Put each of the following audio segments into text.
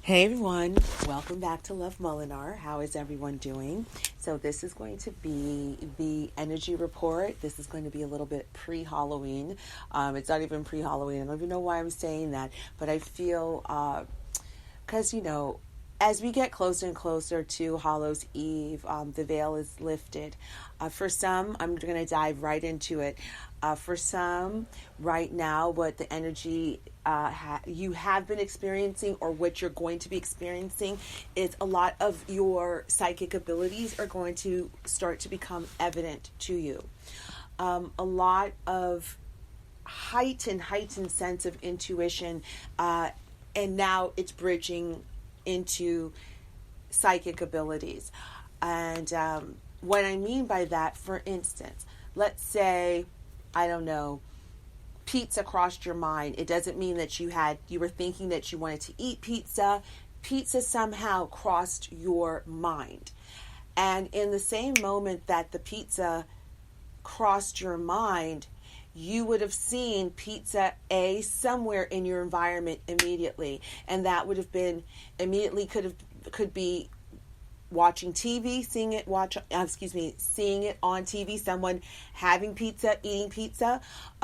Hey everyone, welcome back to Love Molinar. How is everyone doing? So this is going to be the energy report. This is going to be a little bit pre-Halloween. It's not even pre-Halloween. I don't even know why I'm saying that, but I feel, because as we get closer and closer to Hallows Eve, the veil is lifted. For some, I'm going to dive right into it. For some, right now, what the energy you have been experiencing or what you're going to be experiencing is a lot of your psychic abilities are going to start to become evident to you. A lot of heightened sense of intuition, and now it's bridging into psychic abilities. And what I mean by that, for instance, let's say, I don't know, pizza crossed your mind. It doesn't mean that you were thinking that you wanted to eat pizza. Pizza somehow crossed your mind. And in the same moment that the pizza crossed your mind, you would have seen pizza A somewhere in your environment immediately. And that would have been immediately could be watching TV, seeing it on TV, someone having pizza, eating pizza.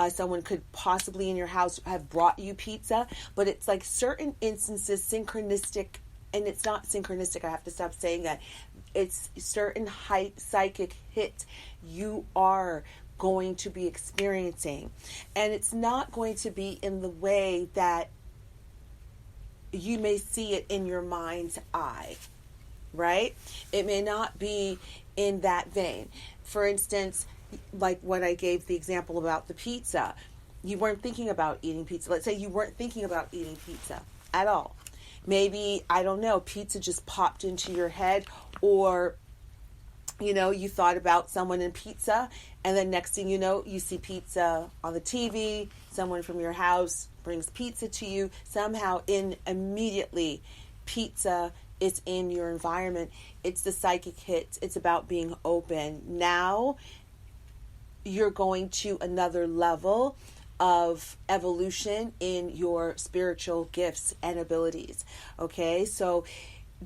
Someone could possibly in your house have brought you pizza, but it's like certain instances synchronistic, and it's not synchronistic. I have to stop saying that. It's certain psychic hits you are going to be experiencing, and it's not going to be in the way that you may see it in your mind's eye. Right? It may not be in that vein. For instance, like what I gave the example about the pizza. You weren't thinking about eating pizza. Let's say you weren't thinking about eating pizza at all. Maybe, I don't know, pizza just popped into your head, or, you thought about someone in pizza, and then next thing you know, you see pizza on the TV, someone from your house brings pizza to you. Somehow, immediately, pizza is in your environment. It's the psychic hits. It's about being open. Now you're going to another level of evolution in your spiritual gifts and abilities. Okay, so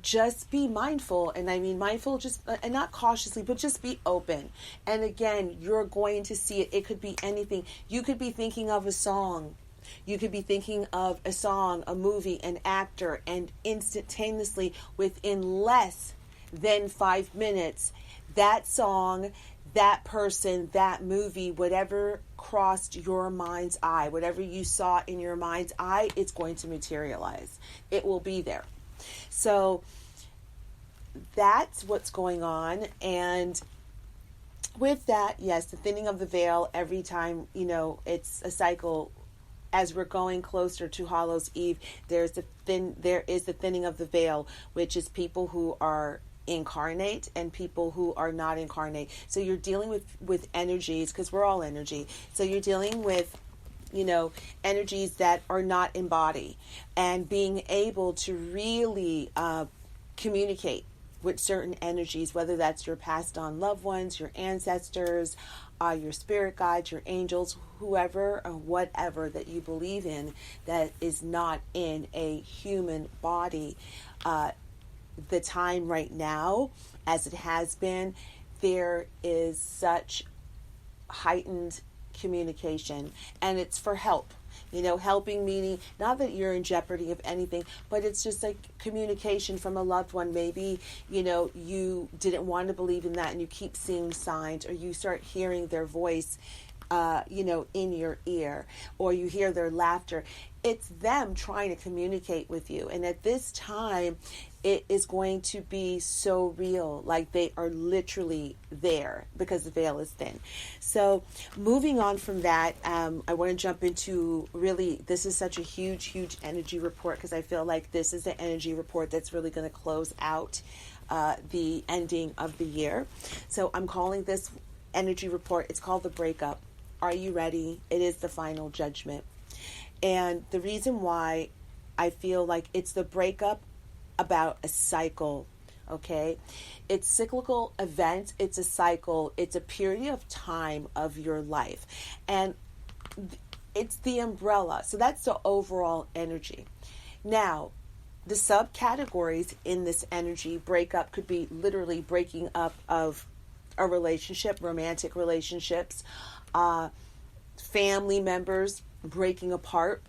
just be mindful, and I mean mindful, just and not cautiously, but just be open. And again, you're going to see it. It could be anything. You could be thinking of a song. You could be thinking of a song, a movie, an actor, and instantaneously, within less than 5 minutes, that song, that person, that movie, whatever crossed your mind's eye, whatever you saw in your mind's eye, it's going to materialize. It will be there. So that's what's going on. And with that, yes, the thinning of the veil, every time, it's a cycle. As we're going closer to Hallows Eve, there is the thinning of the veil, which is people who are incarnate and people who are not incarnate. So you're dealing with energies, because we're all energy. So you're dealing with, energies that are not in body, and being able to really communicate with certain energies, whether that's your passed on loved ones, your ancestors, your spirit guides, your angels, whoever or whatever that you believe in that is not in a human body. The time right now, as it has been, there is such heightened communication, and it's for help. Helping meaning not that you're in jeopardy of anything, but it's just like communication from a loved one. Maybe, you didn't want to believe in that and you keep seeing signs, or you start hearing their voice, in your ear, or you hear their laughter. It's them trying to communicate with you. And at this time, it is going to be so real, like they are literally there because the veil is thin. So moving on from that, I want to jump into really, this is such a huge energy report, because I feel like this is the energy report that's really going to close out the ending of the year. So I'm calling this energy report, it's called the breakup. Are you ready? It is the final judgment. And the reason why I feel like it's the breakup about a cycle, okay? It's cyclical events, it's a cycle, it's a period of time of your life. And it's the umbrella. So that's the overall energy. Now, the subcategories in this energy breakup could be literally breaking up of a relationship, romantic relationships, family members breaking apart,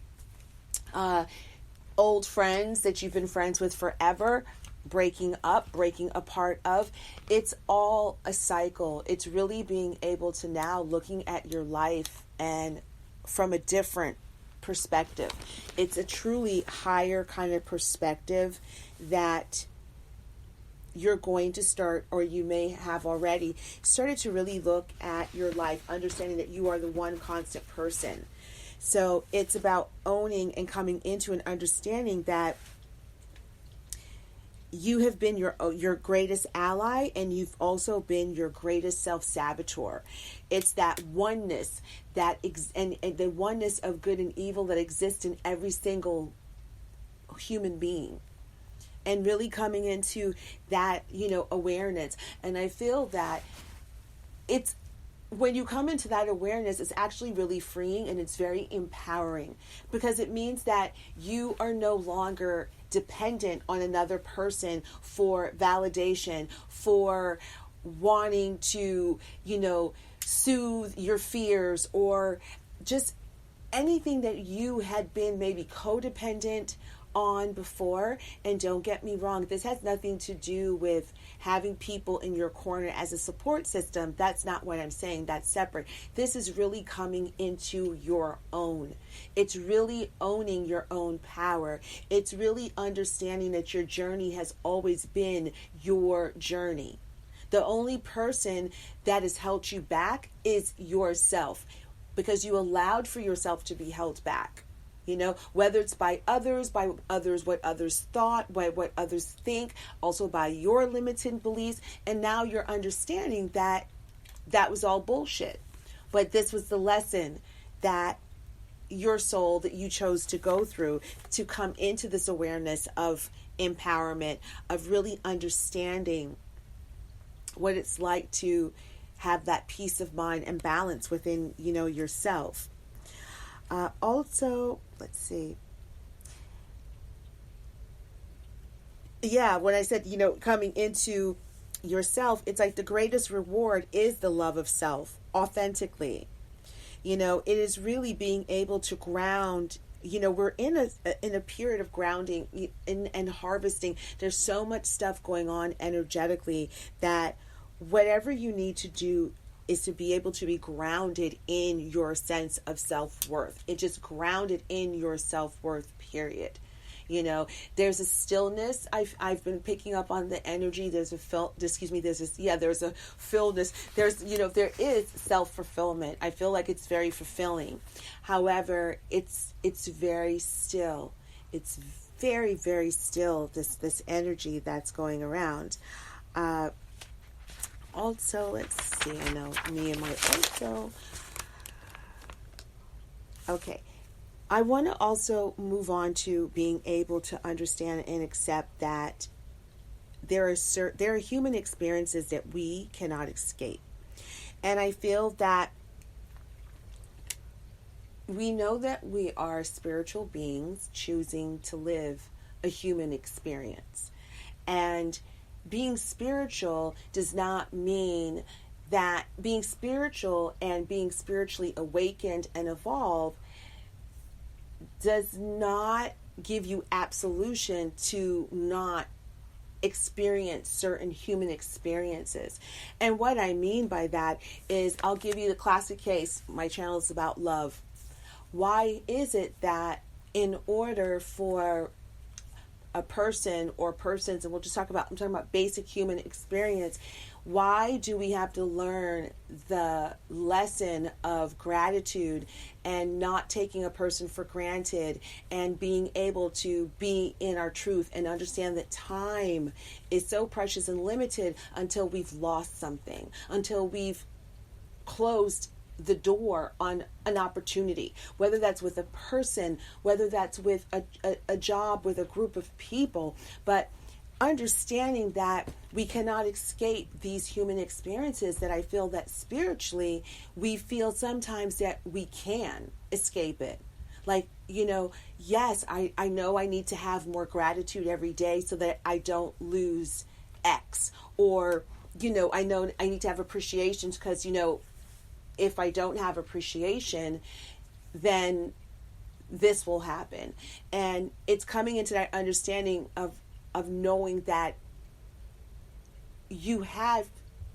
old friends that you've been friends with forever breaking up, breaking apart of. It's all a cycle. It's really being able to now looking at your life and from a different perspective. It's a truly higher kind of perspective that you're going to start, or you may have already started to really look at your life, understanding that you are the one constant person. So it's about owning and coming into an understanding that you have been your greatest ally, and you've also been your greatest self-saboteur. It's that oneness and the oneness of good and evil that exists in every single human being. And really coming into that, awareness. And I feel that it's, when you come into that awareness, it's actually really freeing, and it's very empowering, because it means that you are no longer dependent on another person for validation, for wanting to, soothe your fears, or just anything that you had been maybe codependent on before. And don't get me wrong, this has nothing to do with having people in your corner as a support system. That's not what I'm saying. That's separate. This is really coming into your own. It's really owning your own power. It's really understanding that your journey has always been your journey. The only person that has held you back is yourself, because you allowed for yourself to be held back. Whether it's by others, what others thought, by what others think, also by your limited beliefs. And now you're understanding that that was all bullshit. But this was the lesson that your soul, that you chose to go through, to come into this awareness of empowerment, of really understanding what it's like to have that peace of mind and balance within, yourself. Also, let's see. Yeah, when I said, coming into yourself, it's like the greatest reward is the love of self, authentically. It is really being able to ground. We're in a period of grounding and harvesting. There's so much stuff going on energetically that whatever you need to do is to be able to be grounded in your sense of self-worth. It's just grounded in your self-worth, period. There's a stillness. I've been picking up on the energy. There's a fullness. There is self-fulfillment. I feel like it's very fulfilling. However, it's very still. It's very, very still, this energy that's going around. Also, let's see, I know me and my also. Okay. I want to also move on to being able to understand and accept that there are human experiences that we cannot escape. And I feel that we know that we are spiritual beings choosing to live a human experience. And being spiritual does not mean that being spiritual and being spiritually awakened and evolved does not give you absolution to not experience certain human experiences. And what I mean by that is, I'll give you the classic case. My channel is about love. Why is it that in order for a person or persons, and I'm talking about basic human experience, why do we have to learn the lesson of gratitude and not taking a person for granted, and being able to be in our truth and understand that time is so precious and limited until we've lost something, until we've closed the door on an opportunity, whether that's with a person, whether that's with a job, with a group of people. But understanding that we cannot escape these human experiences, that I feel that spiritually we feel sometimes that we can escape it. Like yes, I know I need to have more gratitude every day so that I don't lose X. Or, I know I need to have appreciation because, if I don't have appreciation, then this will happen. And it's coming into that understanding of knowing that you have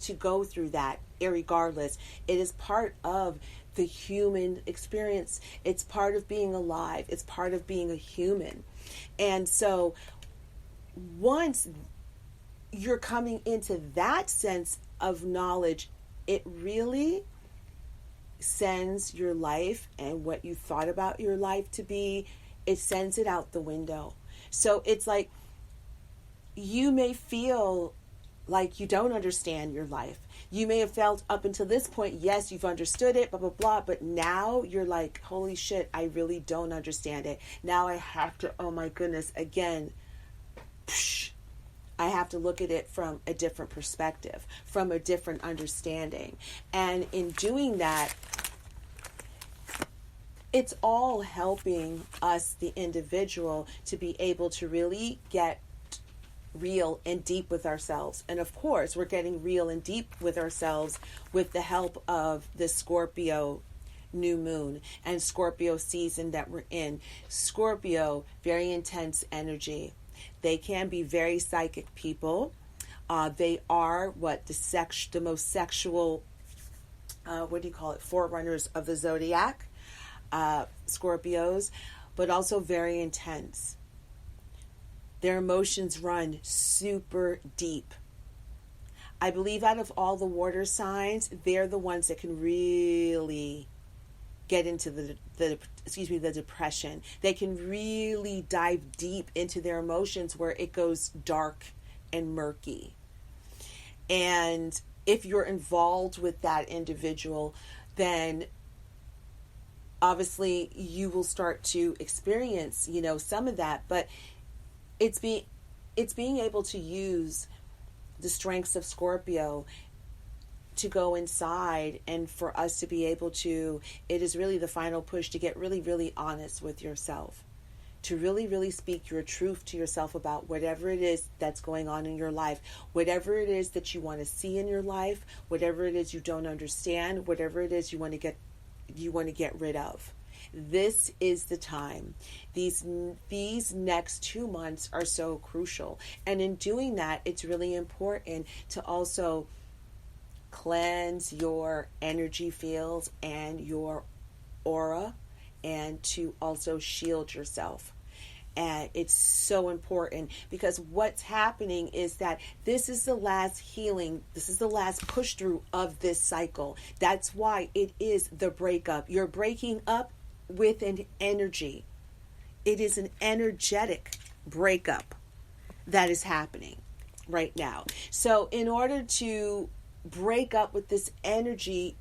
to go through that irregardless. It is part of the human experience. It's part of being alive. It's part of being a human. And so once you're coming into that sense of knowledge, it really sends your life and what you thought about your life to be, it sends it out the window. So it's like you may feel like you don't understand your life. You may have felt up until this point, yes, you've understood it, blah, blah, blah. But now you're like, holy shit, I really don't understand it. Now I have to, oh my goodness, again, I have to look at it from a different perspective, from a different understanding. And in doing that, it's all helping us, the individual, to be able to really get real and deep with ourselves. And of course, we're getting real and deep with ourselves with the help of the Scorpio new moon and Scorpio season that we're in. Scorpio, very intense energy. They can be very psychic people. They are the most sexual, forerunners of the zodiac, Scorpios, but also very intense. Their emotions run super deep. I believe out of all the water signs, they're the ones that can really get into the depression. They can really dive deep into their emotions where it goes dark and murky. And if you're involved with that individual, then obviously you will start to experience, some of that. But it's being able to use the strengths of Scorpio to go inside, and for us to be able to, it is really the final push to get really, really honest with yourself, to really, really speak your truth to yourself about whatever it is that's going on in your life, whatever it is that you want to see in your life, whatever it is you don't understand, whatever it is you want to get rid of. This is the time. These next 2 months are so crucial. And in doing that, it's really important to also cleanse your energy fields and your aura, and to also shield yourself. And it's so important, because what's happening is that this is the last healing. This is the last push through of this cycle. That's why it is the breakup. You're breaking up with an energy. It is an energetic breakup that is happening right now. So in order to break up with this energy,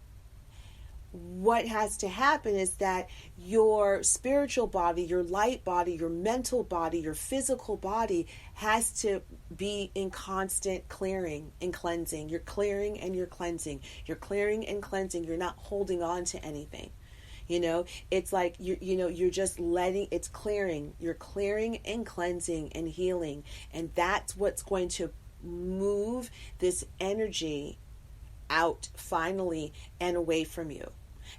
what has to happen is that your spiritual body, your light body, your mental body, your physical body has to be in constant clearing and cleansing. You're clearing and you're cleansing. You're clearing and cleansing. You're not holding on to anything. It's like you're just letting it's clearing. You're clearing and cleansing and healing. And that's what's going to move this energy out finally and away from you.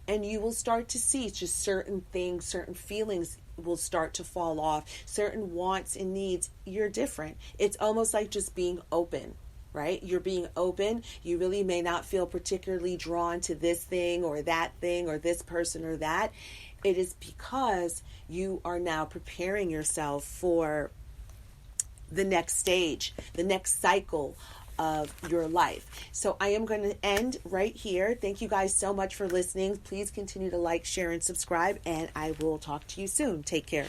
And you will start to see just certain things, certain feelings will start to fall off. Certain wants and needs, you're different. It's almost like just being open. Right? You're being open. You really may not feel particularly drawn to this thing or this person or that. It is because you are now preparing yourself for the next stage, the next cycle of your life. So I am going to end right here. Thank you guys so much for listening. Please continue to like, share, and subscribe, and I will talk to you soon. Take care.